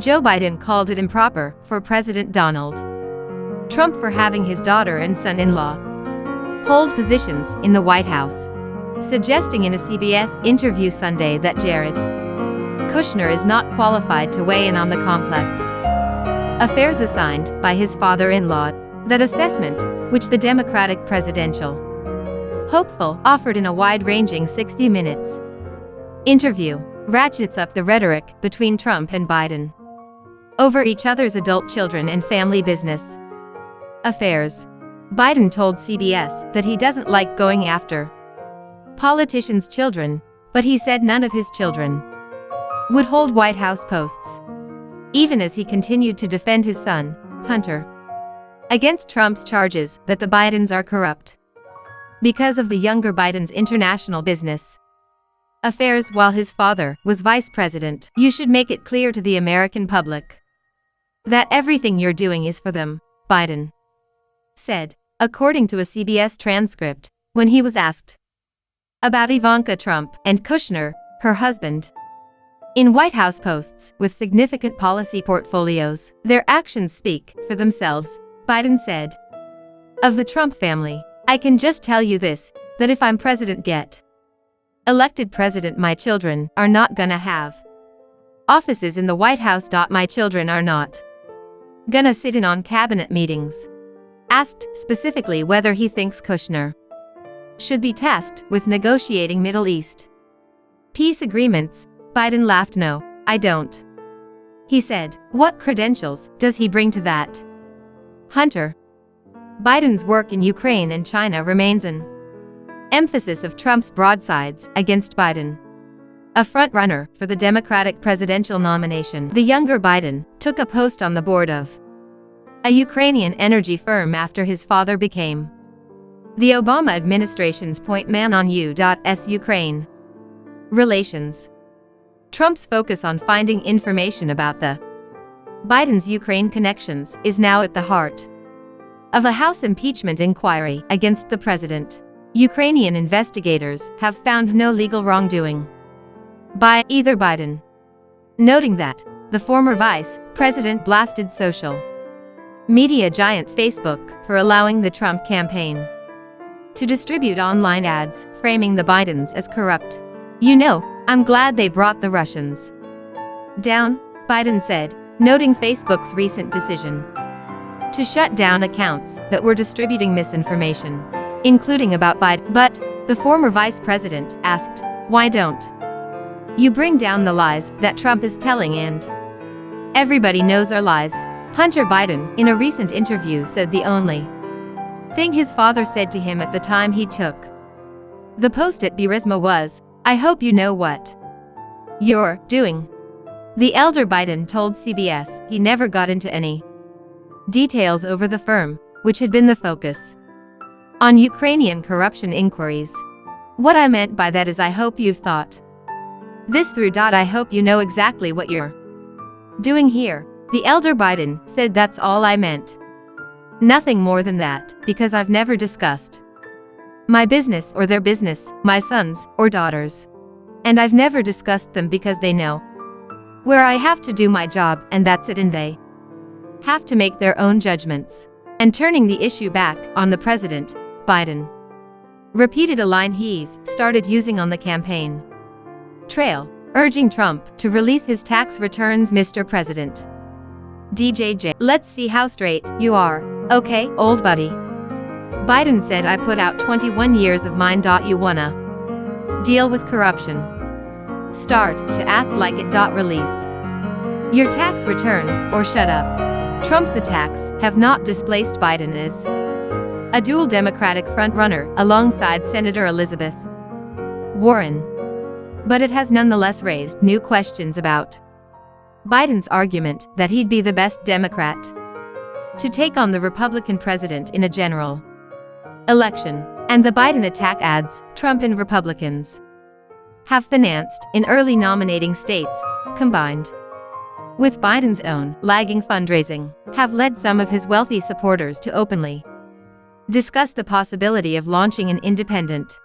Joe Biden called it improper for President Donald Trump for having his daughter and son-in-law hold positions in the White House, suggesting in a CBS interview Sunday that Jared Kushner is not qualified to weigh in on the complex affairs assigned by his father-in-law. That assessment, which the Democratic presidential hopeful offered in a wide-ranging 60 Minutes interview, ratchets up the rhetoric between Trump and Biden over each other's adult children and family business affairs. Biden told CBS that he doesn't like going after politicians' children, but he said none of his children would hold White House posts, even as he continued to defend his son, Hunter, against Trump's charges that the Bidens are corrupt because of the younger Biden's international business affairs while his father was vice president. You should make it clear to the American public that everything you're doing is for them, Biden said, according to a CBS transcript, when he was asked about Ivanka Trump and Kushner, her husband, in White House posts with significant policy portfolios. Their actions speak for themselves, Biden said. Of the Trump family, I can just tell you this, that if I'm get elected president, my children are not gonna have offices in the White House. My children are not gonna sit in on cabinet meetings. Asked specifically whether he thinks Kushner should be tasked with negotiating Middle East peace agreements, Biden laughed. No, I don't. He said, what credentials does he bring to that? Hunter Biden's work in Ukraine and China remains an emphasis of Trump's broadsides against Biden, a front-runner for the Democratic presidential nomination. The younger Biden took a post on the board of a Ukrainian energy firm after his father became the Obama administration's point man on U.S. Ukraine relations. Trump's focus on finding information about the Biden's Ukraine connections is now at the heart of a House impeachment inquiry against the president. Ukrainian investigators have found no legal wrongdoing by either Biden, noting that the former vice president blasted social media giant Facebook for allowing the Trump campaign to distribute online ads, framing the Bidens as corrupt. You know, I'm glad they brought the Russians down, Biden said, noting Facebook's recent decision to shut down accounts that were distributing misinformation, including about Biden. But the former vice president asked, why don't you bring down the lies that Trump is telling? And everybody knows our lies. Hunter Biden, in a recent interview, said the only thing his father said to him at the time he took the post at Burisma was, I hope you know what you're doing. The elder Biden told CBS he never got into any details over the firm, which had been the focus on Ukrainian corruption inquiries. What I meant by that is I hope you've thought this through. I hope you know exactly what you're doing here. The elder Biden said that's all I meant. Nothing more than that, because I've never discussed my business or their business, my sons or daughters. And I've never discussed them because they know where I have to do my job, and that's it, and they have to make their own judgments. And turning the issue back on the president, Biden repeated a line he's started using on the campaign trail, urging Trump to release his tax returns. Mr. President, DJJ, let's see how straight you are, okay, old buddy. Biden said, I put out 21 years of mine. You wanna deal with corruption? Start to act like it. Release your tax returns or shut up. Trump's attacks have not displaced Biden as a dual Democratic frontrunner alongside Senator Elizabeth Warren, but it has nonetheless raised new questions about Biden's argument that he'd be the best Democrat to take on the Republican president in a general election. And the Biden attack adds, Trump and Republicans have financed in early nominating states, combined with Biden's own lagging fundraising, have led some of his wealthy supporters to openly discuss the possibility of launching an independent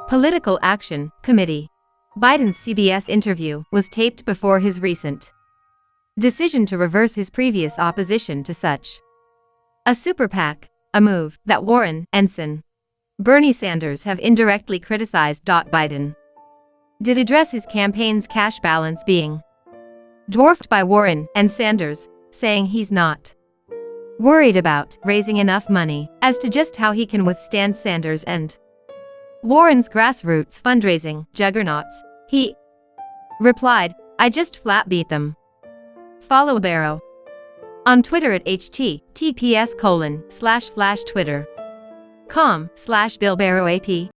political action committee. Biden's CBS interview was taped before his recent decision to reverse his previous opposition to such a super PAC, a move that Warren and Bernie Sanders have indirectly criticized. Biden did address his campaign's cash balance being dwarfed by Warren and Sanders, saying he's not worried about raising enough money as to just how he can withstand Sanders and Warren's grassroots fundraising juggernauts. He replied, "I just flat beat them." Follow Barrow on Twitter at https://twitter.com/BillBarrowAP.